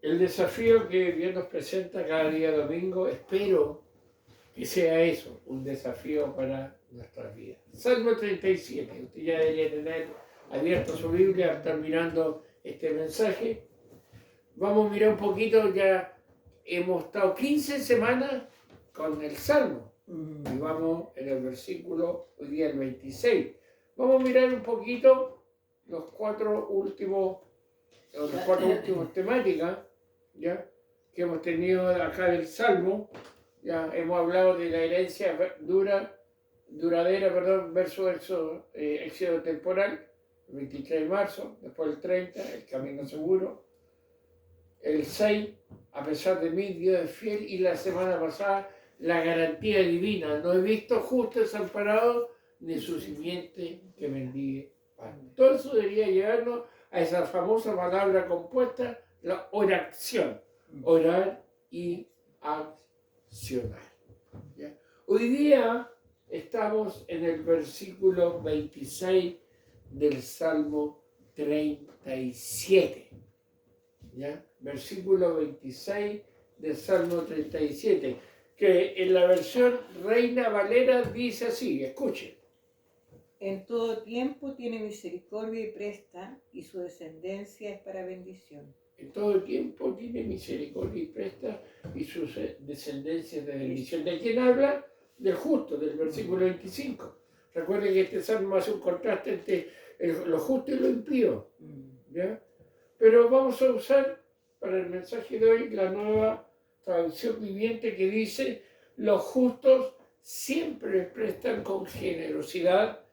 El desafío que Dios nos presenta cada día domingo, espero que sea eso, un desafío para nuestras vidas. Salmo 37, usted ya debería tener abierto su Biblia, estar mirando este mensaje. Vamos a mirar un poquito, ya hemos estado 15 semanas con el Salmo y vamos en el versículo, hoy día el 26. Vamos a mirar un poquito las cuatro últimas temáticas, ¿ya?, que hemos tenido acá del Salmo. Ya hemos hablado de la herencia duradera, versus éxodo temporal, el 23 de marzo, después el 30, el camino seguro, el 6, a pesar de mí, Dios es fiel, y la semana pasada, la garantía divina, no he visto justo desamparado, ni su simiente que mendigue pan. Todo eso debería llevarnos a esa famosa palabra compuesta, la oración, orar y accionar. ¿Ya? Hoy día estamos en el versículo 26 del Salmo 37. ¿Ya? Versículo 26 del Salmo 37, que en la versión Reina Valera dice así, escuchen. En todo tiempo tiene misericordia y presta, y su descendencia es para bendición. En todo tiempo tiene misericordia y presta, y su descendencia es de bendición. ¿De quién habla? Del justo, del versículo 25. Recuerden que este salmo hace un contraste entre lo justo y lo impío. ¿Ya? Pero vamos a usar para el mensaje de hoy la nueva traducción viviente que dice: los justos siempre prestan con generosidad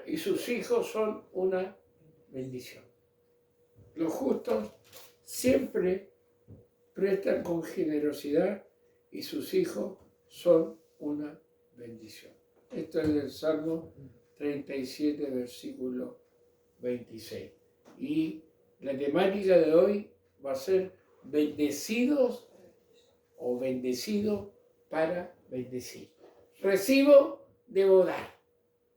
y sus hijos son una bendición. Los justos siempre prestan con generosidad y sus hijos son una bendición. Esto es del Salmo 37, versículo 26. Y la temática de hoy va a ser bendecidos o bendecido para bendecir. Recibo, debo dar.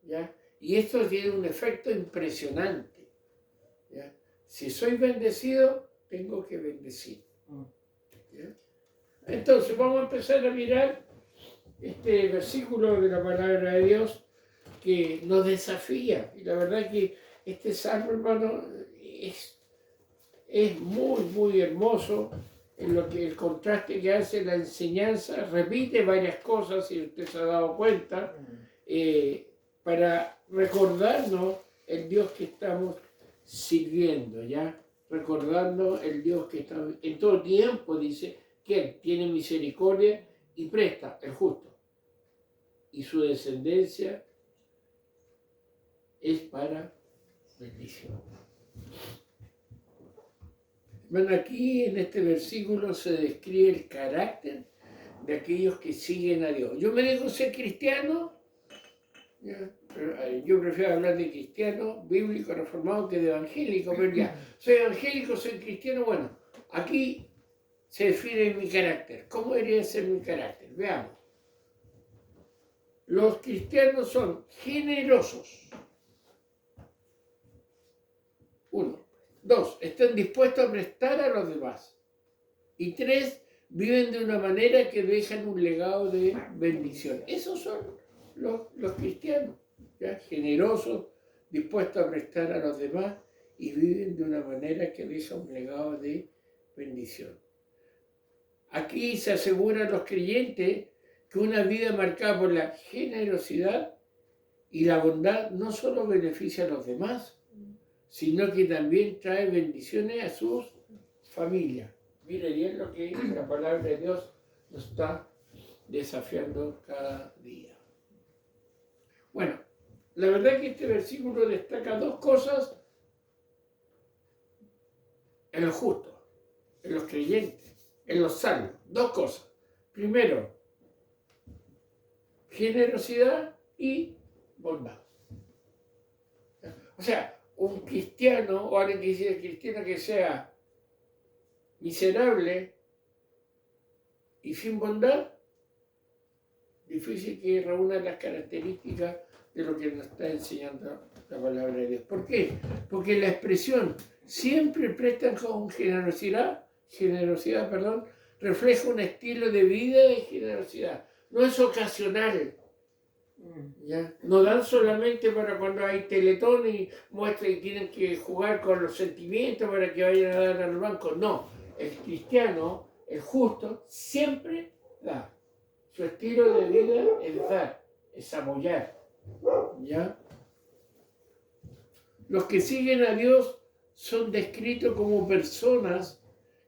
¿Ya? Y esto tiene un efecto impresionante. ¿Ya? Si soy bendecido, tengo que bendecir. ¿Ya? Entonces vamos a empezar a mirar este versículo de la palabra de Dios que nos desafía. Y la verdad que este salmo, hermano, es muy, muy hermoso en lo que el contraste que hace la enseñanza. Repite varias cosas, si usted se ha dado cuenta, para recordarnos el Dios que estamos sirviendo, ¿ya? Recordando el Dios que está en todo tiempo, dice, que Él tiene misericordia y presta, el justo, y su descendencia es para bendición. Bueno, aquí en este versículo se describe el carácter de aquellos que siguen a Dios. Yo me dejo ser cristiano, ¿ya? Yo prefiero hablar de cristiano bíblico reformado que de evangélico, pero ya, soy evangélico, soy cristiano. Bueno, aquí se define mi carácter. ¿Cómo debería ser mi carácter? Veamos. Los cristianos son generosos. 1. 2. Están dispuestos a prestar a los demás. Y 3. Viven de una manera que dejan un legado de bendición. Esos son los cristianos, ¿ya? Generosos, dispuestos a prestar a los demás y viven de una manera que deja un legado de bendición. Aquí se aseguran los creyentes que una vida marcada por la generosidad y la bondad no solo beneficia a los demás, sino que también trae bendiciones a sus familias. Mire bien lo que la palabra de Dios nos está desafiando cada día. Bueno, la verdad es que este versículo destaca dos cosas en los justos, en los creyentes, en los salvos. Dos cosas. Primero, generosidad y bondad. O sea, un cristiano o alguien que dice cristiano que sea miserable y sin bondad, difícil que reúna las características de lo que nos está enseñando la palabra de Dios. ¿Por qué? Porque la expresión siempre prestan con generosidad generosidad, perdón, refleja un estilo de vida de generosidad. No es ocasional. ¿Ya? No dan solamente para cuando hay teletón y muestra y tienen que jugar con los sentimientos para que vayan a dar al banco. No, el cristiano, el justo, siempre da. Su estilo de vida es dar, es apoyar. ¿Ya? Los que siguen a Dios son descritos como personas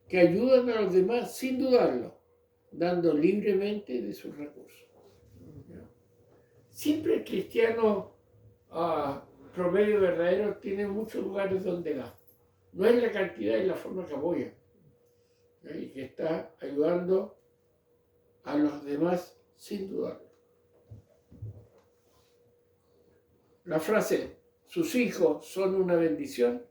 que ayudan a los demás sin dudarlo, dando libremente de sus recursos. Siempre el cristiano promedio verdadero tiene muchos lugares donde da. No es la cantidad y la forma que apoya. Y que está ayudando a los demás sin dudarlo. La frase, sus hijos son una bendición,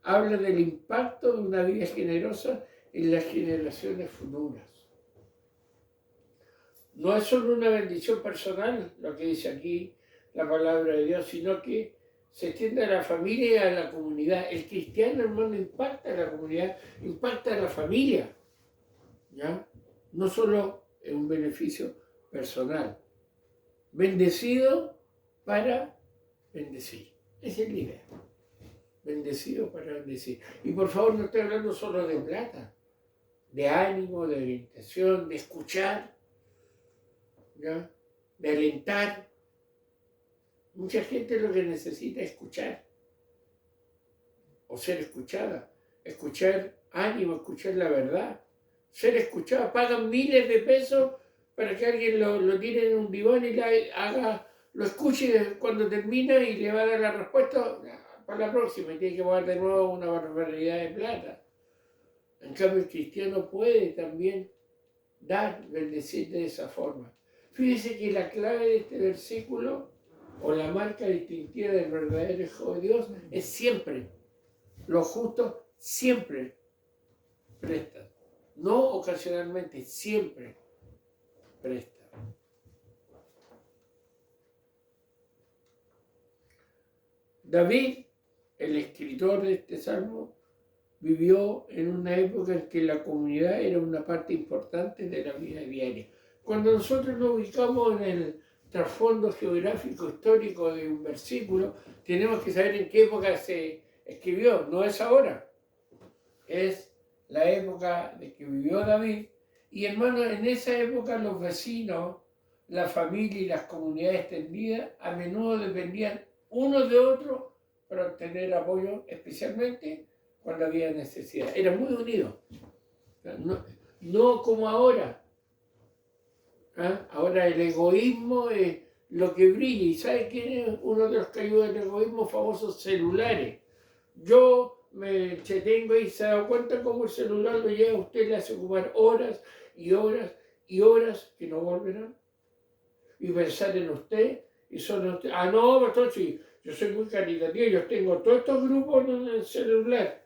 habla del impacto de una vida generosa en las generaciones futuras. No es solo una bendición personal, lo que dice aquí la palabra de Dios, sino que se extiende a la familia y a la comunidad. El cristiano, hermano, impacta a la comunidad, impacta a la familia, ¿ya? No solo es un beneficio personal. Bendecido para bendecir. Esa es la idea. Bendecido para bendecir. Y por favor, no estoy hablando solo de plata, de ánimo, de orientación, de escuchar, ¿ya? De alentar. Mucha gente lo que necesita es escuchar o ser escuchada, escuchar ánimo, escuchar la verdad, ser escuchada. Pagan miles de pesos para que alguien lo tire en un diván y lo escuche cuando termina y le va a dar la respuesta para la próxima y tiene que pagar de nuevo una barbaridad de plata. En cambio, el cristiano puede también dar, bendecir de esa forma. Fíjese que la clave de este versículo, o la marca distintiva del verdadero Hijo de Dios, es siempre. Los justos siempre prestan. No ocasionalmente, siempre prestan. David, el escritor de este salmo, vivió en una época en que la comunidad era una parte importante de la vida diaria. Cuando nosotros nos ubicamos en el trasfondo geográfico histórico de un versículo, tenemos que saber en qué época se escribió. No es ahora, es la época de que vivió David. Y hermanos, en esa época los vecinos, la familia y las comunidades extendidas a menudo dependían unos de otros para obtener apoyo, especialmente cuando había necesidad. Eran muy unidos. No como ahora. Ahora el egoísmo es lo que brilla. ¿Y sabe quién es uno de los que ayuda al egoísmo? Famosos celulares. Yo me entretengo y se da cuenta cómo el celular lo lleva a usted, le hace ocupar horas y horas y horas que no volverán. Y pensar en usted y solo usted. No, pastor, sí, yo soy muy caritativo, yo tengo todos estos grupos en el celular.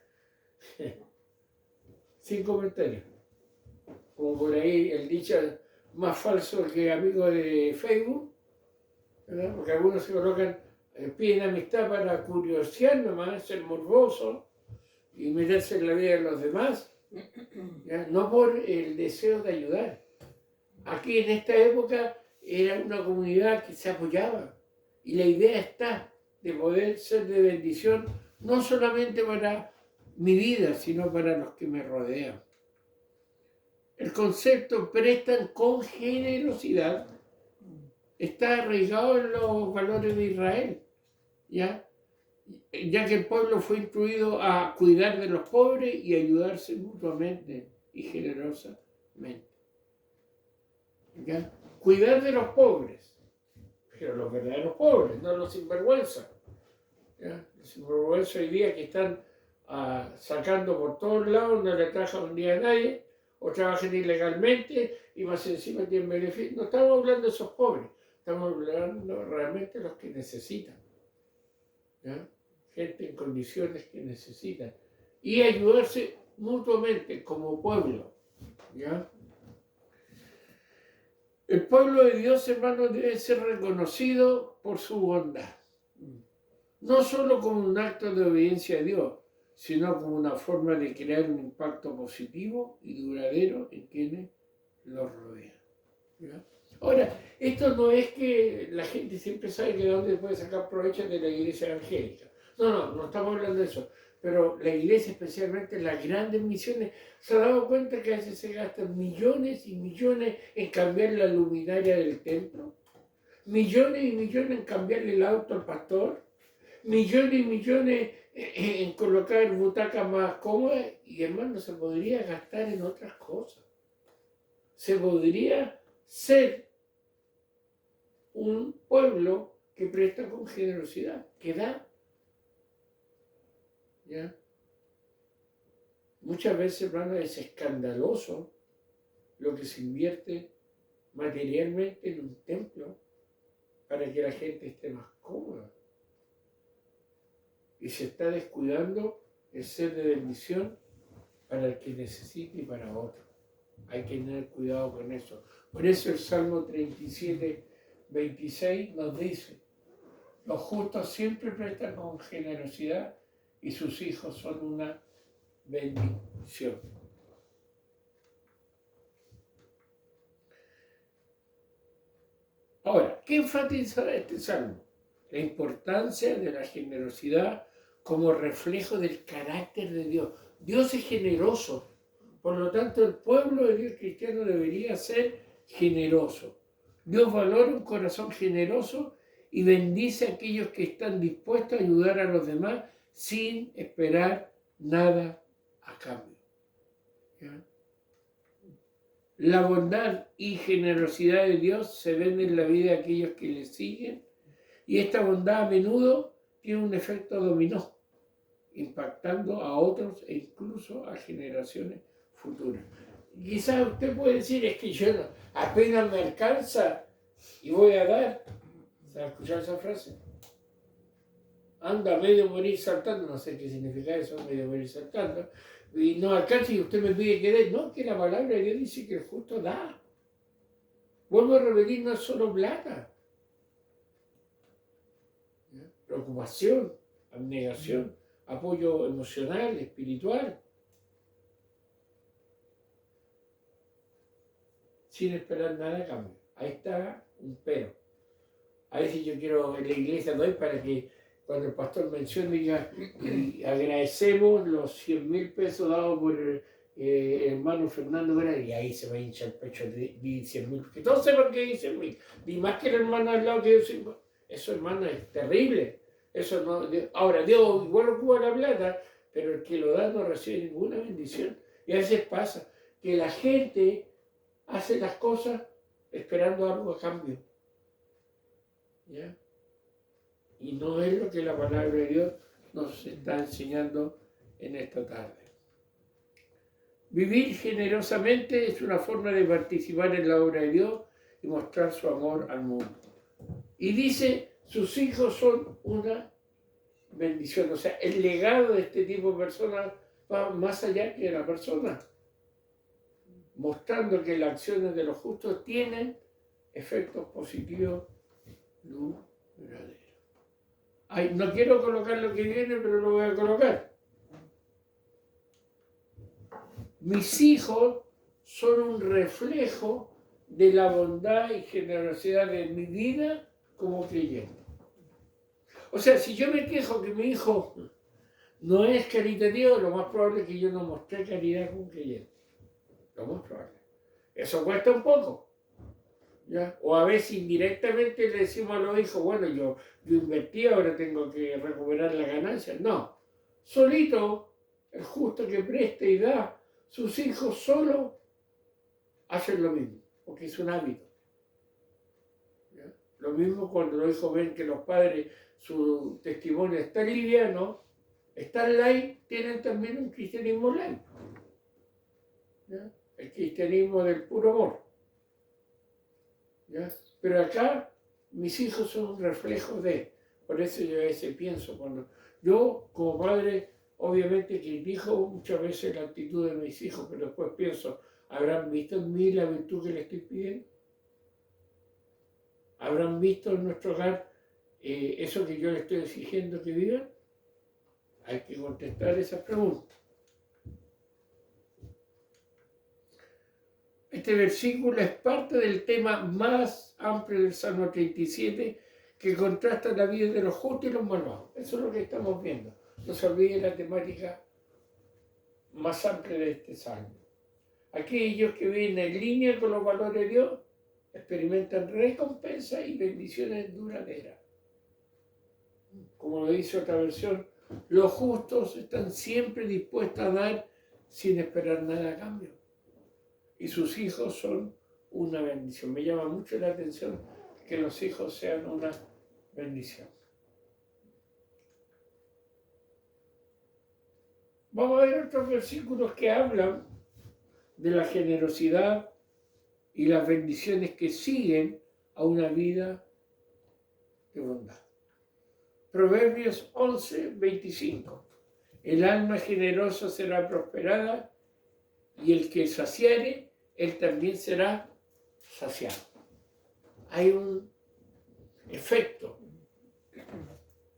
Sin comentarios. Como por ahí el dicho más falso que amigo de Facebook, ¿verdad? Porque algunos se colocan, piden amistad para curiosear nomás, ser morboso y meterse en la vida de los demás, ¿ya? No por el deseo de ayudar. Aquí en esta época era una comunidad que se apoyaba y la idea está de poder ser de bendición no solamente para mi vida, sino para los que me rodean. El concepto prestan con generosidad está arraigado en los valores de Israel, ya que el pueblo fue instruido a cuidar de los pobres y ayudarse mutuamente y generosamente. ¿Ya? Cuidar de los pobres, pero los verdaderos pobres, no los sinvergüenzas. ¿Ya? Los sinvergüenzas hoy día que están sacando por todos lados, no le trajan un día a nadie, o trabajan ilegalmente y más encima tienen beneficios. No estamos hablando de esos pobres, estamos hablando realmente de los que necesitan. ¿Ya? Gente en condiciones que necesitan. Y ayudarse mutuamente como pueblo. ¿Ya? El pueblo de Dios, hermanos, debe ser reconocido por su bondad. No solo como un acto de obediencia a Dios, sino como una forma de crear un impacto positivo y duradero en quienes los rodean. ¿Ya? Ahora, esto no es que la gente siempre sabe que de dónde puede sacar provecho de la iglesia evangélica. No estamos hablando de eso. Pero la iglesia, especialmente las grandes misiones, se ha dado cuenta que a veces se gastan millones y millones en cambiar la luminaria del templo, millones y millones en cambiarle el auto al pastor, millones y millones en colocar butacas más cómodas, y hermano, se podría gastar en otras cosas. Se podría ser un pueblo que presta con generosidad, que da. ¿Ya? Muchas veces, hermano, es escandaloso lo que se invierte materialmente en un templo para que la gente esté más cómoda. Y se está descuidando el ser de bendición para el que necesite y para otro. Hay que tener cuidado con eso. Por eso el Salmo 37, 26 nos dice: los justos siempre prestan con generosidad y sus hijos son una bendición. Ahora, ¿qué enfatiza este salmo? La importancia de la generosidad como reflejo del carácter de Dios. Dios es generoso, por lo tanto el pueblo de Dios cristiano debería ser generoso. Dios valora un corazón generoso y bendice a aquellos que están dispuestos a ayudar a los demás sin esperar nada a cambio. ¿Ya? La bondad y generosidad de Dios se ven en la vida de aquellos que le siguen, y esta bondad a menudo tiene un efecto dominó, impactando a otros e incluso a generaciones futuras. Quizás usted puede decir: es que yo apenas me alcanza y voy a dar. ¿Se ha escuchado esa frase? Anda medio morir saltando, no sé qué significa eso, medio morir saltando, y no alcanza y usted me pide que dé. No, que la palabra de Dios dice que el justo da. Vuelvo a repetir, no es solo plata. ¿Ya? Preocupación, abnegación, apoyo emocional, espiritual, sin esperar nada a cambio. Ahí está un pero. A veces yo quiero en la iglesia doy para que cuando el pastor mencione diga: y agradecemos los 100,000 pesos dados por el hermano Fernando Vera, y ahí se me hincha el pecho de 100,000, que todos sepan que hay 100,000, ni más que el hermano al lado que yo. Eso, hermano, es terrible. Eso no. Ahora, Dios igual ocupa la plata, pero el que lo da no recibe ninguna bendición. Y a veces pasa que la gente hace las cosas esperando algo a cambio. ¿Ya? Y no es lo que la palabra de Dios nos está enseñando en esta tarde. Vivir generosamente es una forma de participar en la obra de Dios y mostrar su amor al mundo. Y dice: sus hijos son una bendición. O sea, el legado de este tipo de personas va más allá que de la persona, mostrando que las acciones de los justos tienen efectos positivos duraderos. Ay, no quiero colocar lo que viene, pero lo voy a colocar. Mis hijos son un reflejo de la bondad y generosidad de mi vida como creyente. O sea, si yo me quejo que mi hijo no es caritativo, lo más probable es que yo no mostré caridad como creyente. Lo más probable. Eso cuesta un poco. ¿Ya? O a veces indirectamente le decimos a los hijos: bueno, yo invertí, ahora tengo que recuperar la ganancia. No, solito, el justo que presta y da, sus hijos solo hacen lo mismo, porque es un hábito. ¿Ya? Lo mismo cuando los hijos ven que los padres, su testimonio está liviano, está light, tienen también un cristianismo light. ¿Ya? El cristianismo del puro amor. ¿Ya? Pero acá mis hijos son un reflejo de. Por eso yo a veces pienso, cuando yo como padre obviamente critico muchas veces la actitud de mis hijos, pero después pienso: ¿habrán visto en mí la virtud que les estoy pidiendo? ¿Habrán visto en nuestro hogar eso que yo les estoy exigiendo que vivan? Hay que contestar esas preguntas. Este versículo es parte del tema más amplio del Salmo 37, que contrasta la vida de los justos y los malvados. Eso es lo que estamos viendo. No se olvide la temática más amplia de este Salmo. Aquellos que viven en línea con los valores de Dios experimentan recompensa y bendiciones duraderas. Como lo dice otra versión, los justos están siempre dispuestos a dar sin esperar nada a cambio. Y sus hijos son una bendición. Me llama mucho la atención que los hijos sean una bendición. Vamos a ver otros versículos que hablan de la generosidad y las bendiciones que siguen a una vida de bondad. Proverbios 11, 25. El alma generosa será prosperada y el que saciare, él también será saciado. Hay un efecto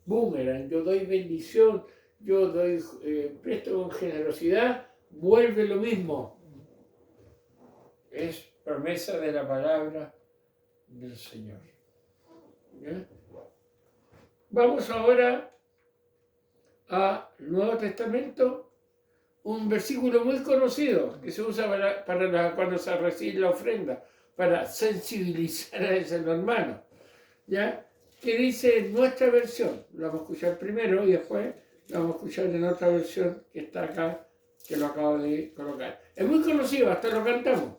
boomerang. Yo doy bendición, yo doy presto con generosidad, vuelve lo mismo. Es promesa de la palabra del Señor. ¿Ya? Vamos ahora al Nuevo Testamento, un versículo muy conocido que se usa cuando se recibe la ofrenda, para sensibilizar a ese hermano, ¿ya? Que dice en nuestra versión, lo vamos a escuchar primero y después lo vamos a escuchar en otra versión que está acá, que lo acabo de colocar. Es muy conocido, hasta lo cantamos.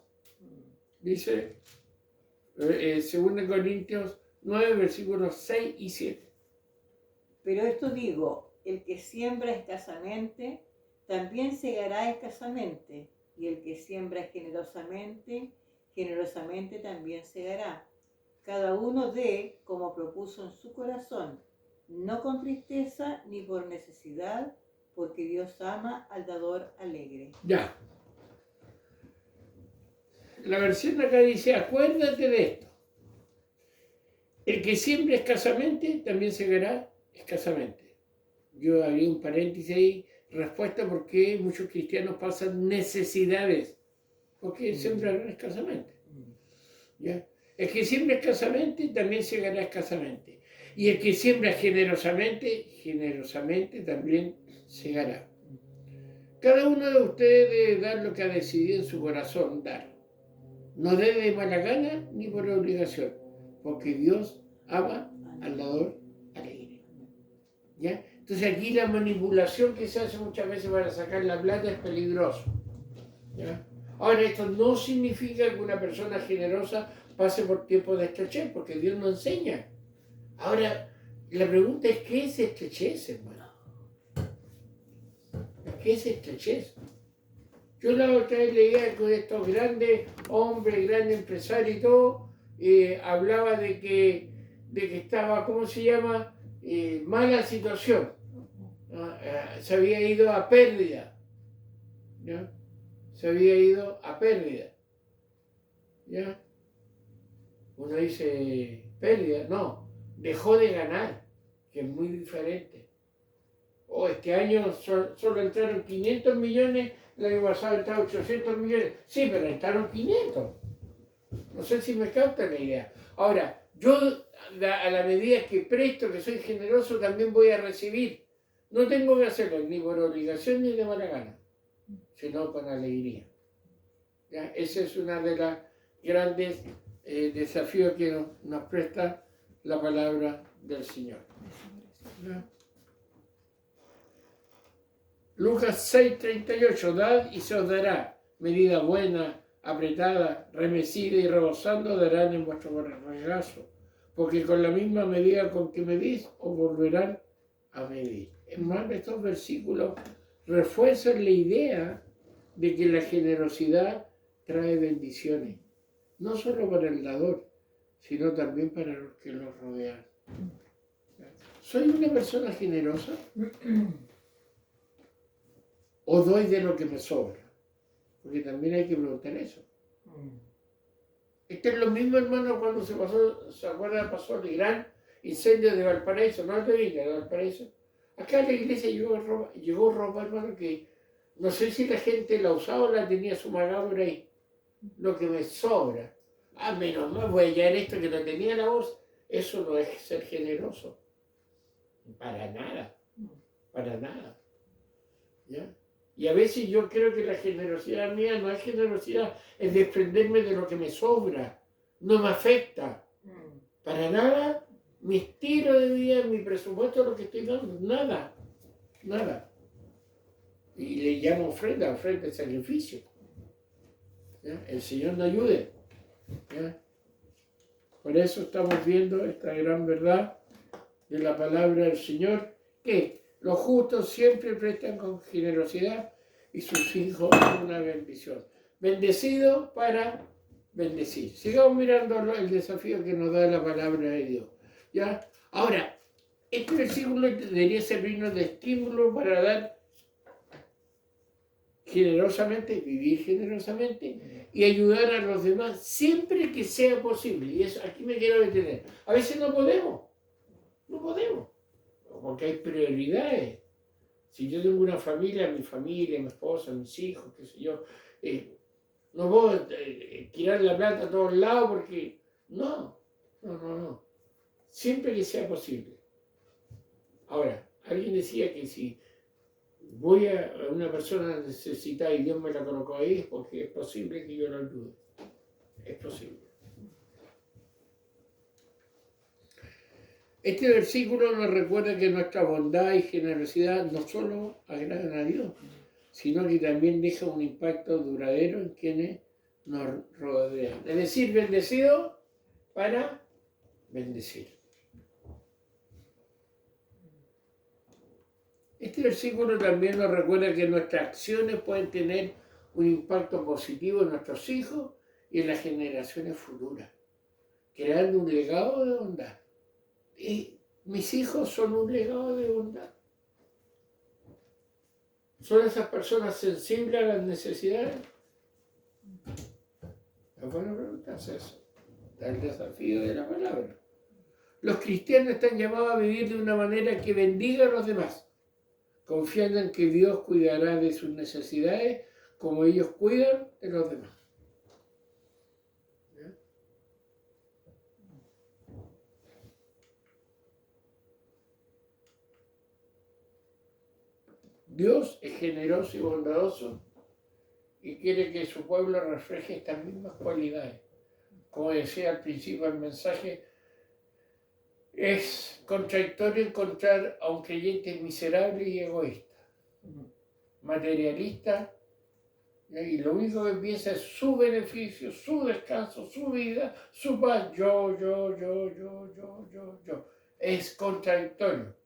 Dice 2 Corintios 9, versículos 6 y 7. Pero esto digo, el que siembra escasamente, también segará escasamente, y el que siembra generosamente, generosamente también segará. Cada uno dé como propuso en su corazón, no con tristeza ni por necesidad, porque Dios ama al dador alegre. Ya. La versión de acá dice, acuérdate de esto. El que siembra escasamente, también segará escasamente. Yo haría un paréntesis ahí, respuesta por qué muchos cristianos pasan necesidades, porque siembran escasamente. ¿Ya? El que siembra escasamente, también segará escasamente. Y el que siembra generosamente, generosamente también segará. Cada uno de ustedes debe dar lo que ha decidido en su corazón dar. No dé de mala gana ni por obligación, porque Dios ama al dador alegre. ¿Ya? Entonces aquí la manipulación que se hace muchas veces para sacar la plata es peligroso. ¿Ya? Ahora, esto no significa que una persona generosa pase por tiempos de estrechez, porque Dios nos enseña. Ahora, la pregunta es, ¿qué es estrechez, hermano? ¿Qué es estrechez? Yo la otra vez leía con estos grandes hombres, grandes empresarios y todo, hablaba de que estaba, ¿cómo se llama? Mala situación. Se había ido a pérdida. ¿Ya? Se había ido a pérdida. ¿Ya? Uno dice, pérdida, no, dejó de ganar, que es muy diferente. Este año solo entraron 500 millones, el año pasado entraron 800 millones. Sí, pero entraron 500. No sé si me capta la idea. Ahora, yo a la medida que presto, que soy generoso, también voy a recibir. No tengo que hacerlo ni por obligación ni de mala gana, sino con alegría. ¿Ya? Esa es una de las grandes desafíos que nos presta la palabra del Señor. ¿Ya? Lucas 6:38, dad y se os dará, medida buena, apretada, remecida y rebosando darán en vuestro regazo, porque con la misma medida con que medís os volverán a medir. En más, estos versículos refuerzan la idea de que la generosidad trae bendiciones, no solo para el dador, sino también para los que los rodean. ¿Soy una persona generosa? ¿O doy de lo que me sobra? Porque también hay que preguntar eso. Esto es lo mismo, hermano, cuando ¿se acuerdan? Pasó el gran incendio de Valparaíso, no el de Viña, de Valparaíso. Acá a la iglesia llegó ropa, hermano, que no sé si la gente la usaba o la tenía sumagada por ahí. Lo que me sobra. Ah, menos mal voy a hallar esto que no tenía la voz. Eso no es ser generoso. Para nada. Para nada. ¿Ya? Y a veces yo creo que la generosidad mía no es generosidad, es desprenderme de lo que me sobra. No me afecta. Para nada mi estilo de vida, mi presupuesto, lo que estoy dando. Nada. Nada. Y le llamo ofrenda de sacrificio. ¿Ya? El Señor nos ayude. ¿Ya? Por eso estamos viendo esta gran verdad de la palabra del Señor, que los justos siempre prestan con generosidad y sus hijos una bendición. Bendecido para bendecir. Sigamos mirando el desafío que nos da la palabra de Dios. ¿Ya? Ahora, este versículo debería servirnos de estímulo para dar generosamente, vivir generosamente y ayudar a los demás siempre que sea posible. Y eso, aquí me quiero detener. A veces no podemos, porque hay prioridades. Si yo tengo una familia, mi esposa, mis hijos, qué sé yo, no puedo tirar la plata a todos lados porque no. Siempre que sea posible. Ahora, alguien decía que si voy a una persona necesitada y Dios me la colocó ahí, es porque es posible que yo la ayude. Es posible. Este versículo nos recuerda que nuestra bondad y generosidad no solo agradan a Dios, sino que también deja un impacto duradero en quienes nos rodean. Es decir, bendecido para bendecir. Este versículo también nos recuerda que nuestras acciones pueden tener un impacto positivo en nuestros hijos y en las generaciones futuras, creando un legado de bondad. Y mis hijos son un legado de bondad. ¿Son esas personas sensibles a las necesidades? Es buena pregunta eso. Está el desafío de la palabra. Los cristianos están llamados a vivir de una manera que bendiga a los demás, confiando en que Dios cuidará de sus necesidades como ellos cuidan de los demás. ¿Ya? Dios es generoso y bondadoso y quiere que su pueblo refleje estas mismas cualidades. Como decía al principio del mensaje, es contradictorio encontrar a un creyente miserable y egoísta, materialista, y lo único que piensa es su beneficio, su descanso, su vida, su paz. Yo. Es contradictorio.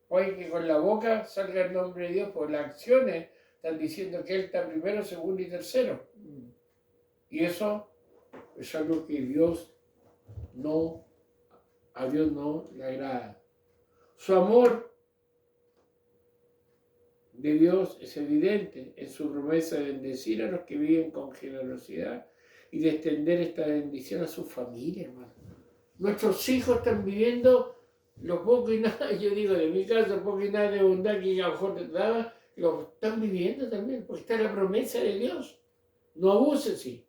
Puede que con la boca salga el nombre de Dios, porque las acciones están diciendo que Él está primero, segundo y tercero. Y eso es algo que a Dios no le agrada. Su amor de Dios es evidente en su promesa de bendecir a los que viven con generosidad y de extender esta bendición a su familia, hermano. Nuestros hijos están viviendo lo poco y nada, yo digo de mi caso, poco y nada de bondad que a lo mejor les daba, lo están viviendo también, porque está la promesa de Dios. No abusen, sí.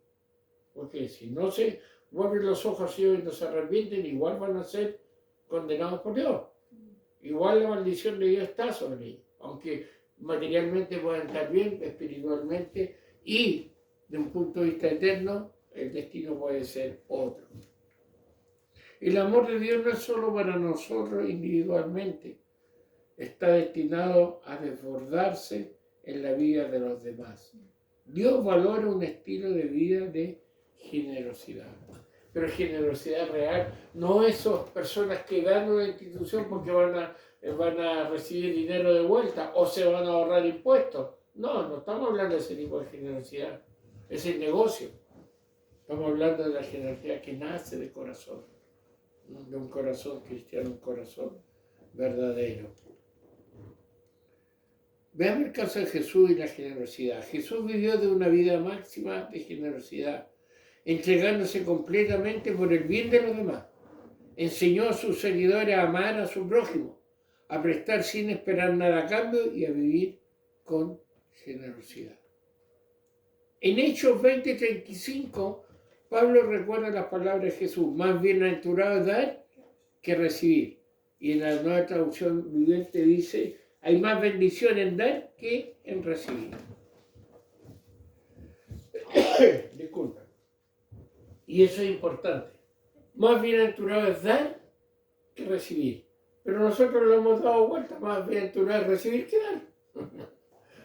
Porque si no se vuelven los ojos a Dios y no se arrepienten, igual van a ser condenados por Dios. Igual la maldición de Dios está sobre ellos, aunque materialmente puedan estar bien, espiritualmente, y de un punto de vista eterno, el destino puede ser otro. El amor de Dios no es solo para nosotros individualmente, está destinado a desbordarse en la vida de los demás. Dios valora un estilo de vida de generosidad, pero generosidad real, no esas personas que dan una institución porque van a recibir dinero de vuelta o se van a ahorrar impuestos. No estamos hablando de ese tipo de generosidad, es el negocio. Estamos hablando de la generosidad que nace de corazón, de un corazón cristiano, un corazón verdadero. Veamos el caso de Jesús y la generosidad. Jesús vivió de una vida máxima de generosidad, entregándose completamente por el bien de los demás. Enseñó a sus seguidores a amar a su prójimo, a prestar sin esperar nada a cambio y a vivir con generosidad. En Hechos 20:35, Pablo recuerda las palabras de Jesús: más bienaventurado es dar que recibir. Y en la Nueva Traducción Viviente dice: hay más bendición en dar que en recibir. Disculpa. Y eso es importante. Más bienaventurado es dar que recibir. Pero nosotros lo hemos dado vuelta: más bienaventurado es recibir que dar.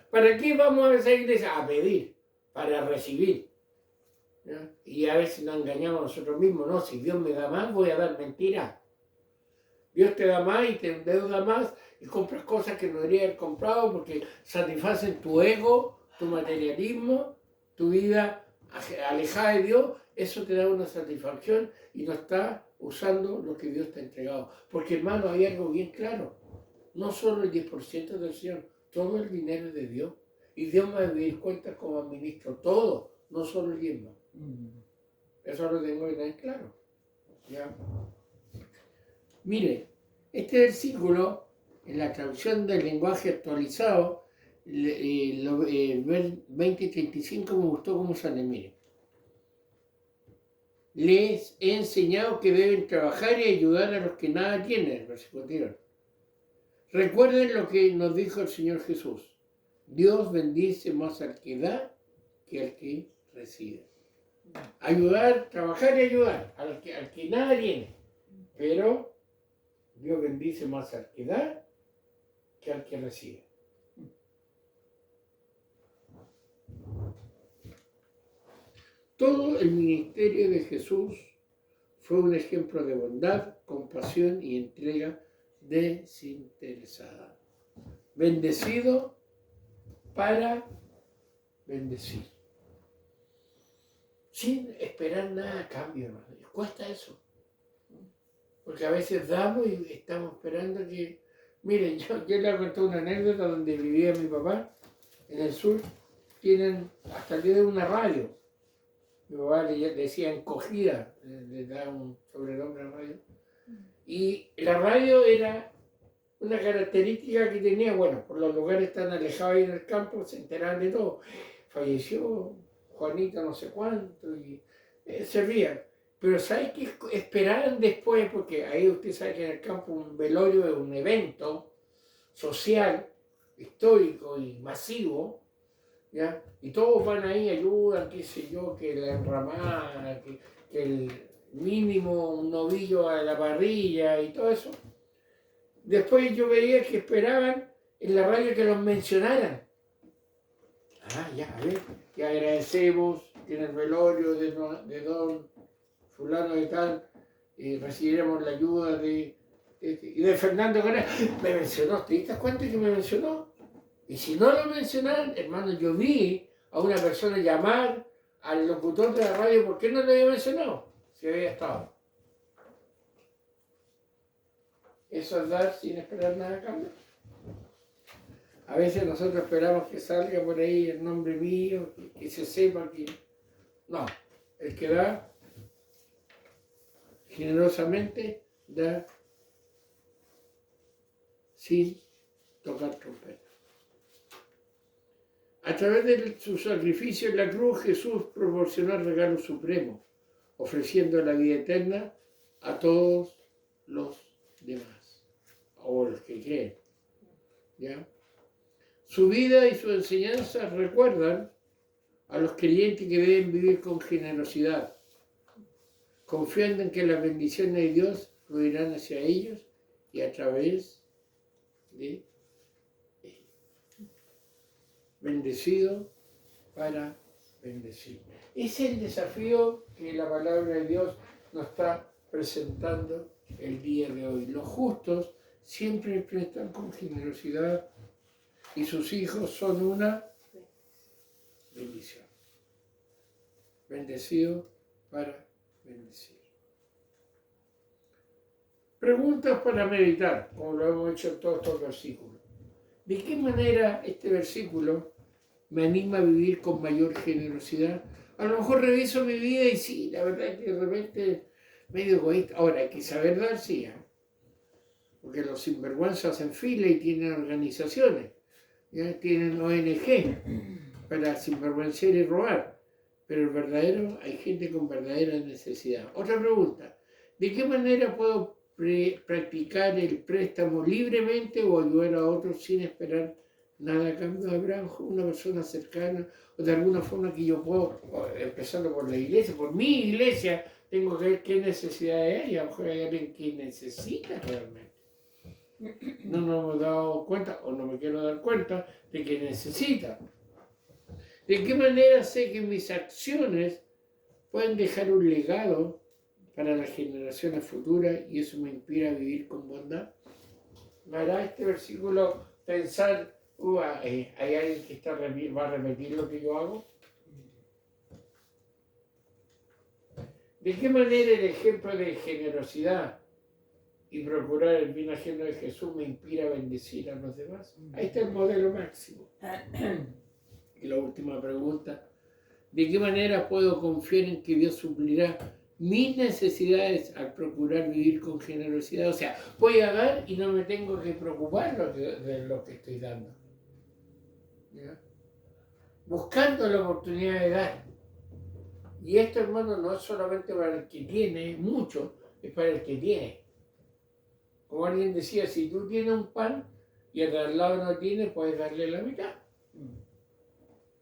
¿Para qué vamos a esa iglesia? A pedir, para recibir. ¿Ya? Y a veces nos engañamos a nosotros mismos. No, si Dios me da más, voy a dar mentiras. Dios te da más y te endeuda más y compras cosas que no deberías haber comprado porque satisfacen tu ego, tu materialismo, tu vida alejada de Dios. Eso te da una satisfacción y no estás usando lo que Dios te ha entregado. Porque, hermano, hay algo bien claro. No solo el 10% del Señor, todo el dinero es de Dios. Y Dios me va a pedir cuentas como administro todo, no solo el diezmo. Eso lo tengo que tener claro. ¿Ya? Mire, este versículo, en la traducción del lenguaje actualizado, 20:35, me gustó cómo sale. Mire: les he enseñado que deben trabajar y ayudar a los que nada tienen. El versículo anterior. Recuerden lo que nos dijo el Señor Jesús: Dios bendice más al que da que al que recibe. Ayudar, trabajar y ayudar al que nada tiene. Pero Dios bendice más al que da que al que recibe. Todo el ministerio de Jesús fue un ejemplo de bondad, compasión y entrega desinteresada. Bendecido para bendecir. Sin esperar nada a cambio, hermano. Y cuesta eso. Porque a veces damos y estamos esperando que... Miren, yo les conté una anécdota donde vivía mi papá, en el sur. Tienen hasta el día de una radio. Mi papá le decía encogida, le da un sobrenombre a la radio. Y la radio era una característica que tenía, bueno, por los lugares tan alejados ahí en el campo, se enteraban de todo. Falleció Juanita no sé cuánto, y servía. Pero ¿sabes qué esperaban después? Porque ahí usted sabe que en el campo un velorio es un evento social, histórico y masivo, ¿ya? Y todos van ahí, ayudan, qué sé yo, que la enramada, que el mínimo un novillo a la parrilla y todo eso. Después yo veía que esperaban en la radio que los mencionaran. Ah, ya, a ver, y agradecemos que en el velorio de don fulano de tal recibiremos la ayuda y de Fernando Correa. Me mencionó, ¿te diste cuenta que me mencionó? Y si no lo mencionaran, hermano, yo vi a una persona llamar al locutor de la radio, ¿por qué no lo había mencionado? Si había estado. Eso es dar sin esperar nada a cambio. A veces nosotros esperamos que salga por ahí el nombre mío, que se sepa que... No, el que da generosamente, da sin tocar trompeta. A través de su sacrificio en la cruz, Jesús proporcionó el regalo supremo, ofreciendo la vida eterna a todos los demás, o los que creen. ¿Ya? Su vida y su enseñanza recuerdan a los creyentes que deben vivir con generosidad, confiando en que las bendiciones de Dios fluirán hacia ellos y a través de ellos. Bendecido para bendecir. Ese es el desafío que la palabra de Dios nos está presentando el día de hoy. Los justos siempre prestan con generosidad y sus hijos son una bendición. Bendecido para bendecir. Preguntas para meditar, como lo hemos hecho en todos estos versículos. ¿De qué manera este versículo me anima a vivir con mayor generosidad? A lo mejor reviso mi vida y sí, la verdad es que de repente medio egoísta. Ahora, hay que saber dar, sí. porque los sinvergüenzas hacen fila y tienen organizaciones, ¿ya? Tienen ONG para sinvergüenciar y robar, pero el verdadero, hay gente con verdadera necesidad. Otra pregunta, ¿de qué manera puedo practicar el préstamo libremente o ayudar a otros sin esperar nada a cambio? ¿Habrá una persona cercana o de alguna forma que yo puedo, empezando por la iglesia, por mi iglesia, tengo que ver qué necesidades hay? A lo mejor hay alguien que necesita realmente. No nos hemos dado cuenta o no me quiero dar cuenta de que necesita. ¿De qué manera sé que mis acciones pueden dejar un legado para las generaciones futuras y eso me inspira a vivir con bondad? ¿Me hará este versículo pensar, hay alguien que va a repetir lo que yo hago? ¿De qué manera el ejemplo de generosidad y procurar el bien ajeno de Jesús me inspira a bendecir a los demás? Ahí está el modelo máximo. Y la última pregunta, ¿de qué manera puedo confiar en que Dios suplirá mis necesidades al procurar vivir con generosidad? O sea, voy a dar y no me tengo que preocupar de lo que estoy dando, ¿ya? Buscando la oportunidad de dar. Y esto, hermano, no es solamente para el que tiene mucho, es para el que tiene. Como alguien decía, si tú tienes un pan y el de al lado no tiene, puedes darle la mitad,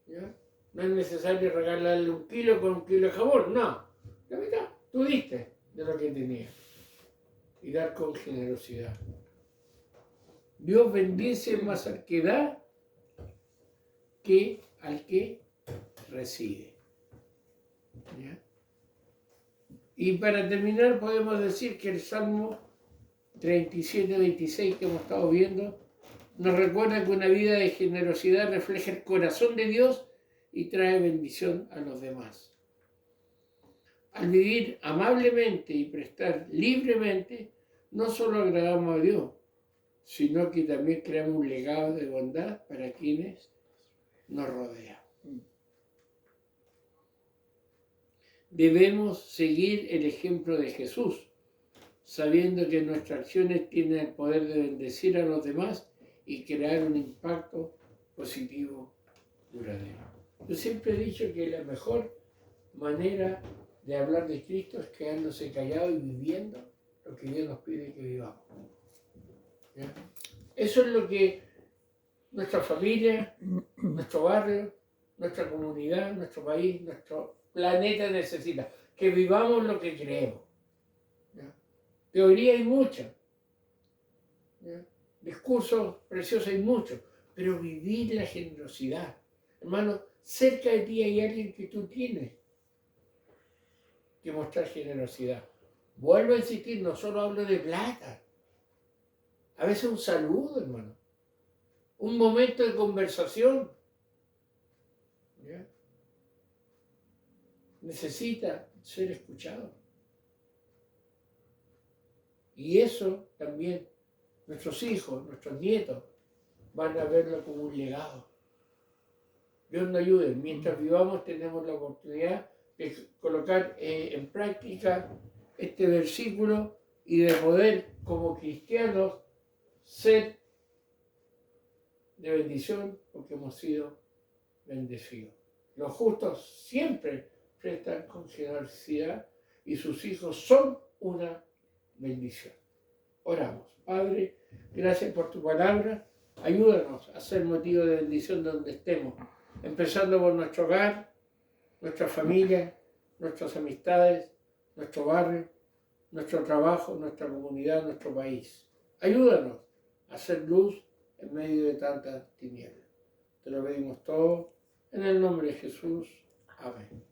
¿ya? No es necesario regalarle 1 kilo con 1 kilo de jabón, no. La mitad, tú diste de lo que tenías. Y dar con generosidad. Dios bendice más al que da que al que recibe, ¿ya? Y para terminar podemos decir que el Salmo 37-26 que hemos estado viendo nos recuerda que una vida de generosidad refleja el corazón de Dios y trae bendición a los demás. Al vivir amablemente y prestar libremente, no solo agradamos a Dios, sino que también creamos un legado de bondad para quienes nos rodean. Debemos seguir el ejemplo de Jesús, sabiendo que nuestras acciones tienen el poder de bendecir a los demás y crear un impacto positivo duradero. Yo siempre he dicho que la mejor manera de hablar de Cristo es quedándose callado y viviendo lo que Dios nos pide que vivamos, ¿ya? Eso es lo que nuestra familia, nuestro barrio, nuestra comunidad, nuestro país, nuestro planeta necesita. Que vivamos lo que creemos, ¿ya? Teoría hay mucha, ¿ya? Discursos preciosos hay muchos, pero vivir la generosidad. Hermano, cerca de ti hay alguien que tú tienes que mostrar generosidad. Vuelvo a insistir, no solo hablo de plata. A veces un saludo, hermano. Un momento de conversación, ¿ya? Necesita ser escuchado. Y eso también nuestros hijos, nuestros nietos van a verlo como un legado. Dios nos ayude. Mientras vivamos tenemos la oportunidad de colocar en práctica este versículo y de poder como cristianos ser de bendición porque hemos sido bendecidos. Los justos siempre prestan con generosidad y sus hijos son una bendición. Oramos. Padre, gracias por tu palabra. Ayúdanos a ser motivo de bendición donde estemos, empezando por nuestro hogar, nuestra familia, nuestras amistades, nuestro barrio, nuestro trabajo, nuestra comunidad, nuestro país. Ayúdanos a hacer luz en medio de tantas tinieblas. Te lo pedimos todo en el nombre de Jesús. Amén.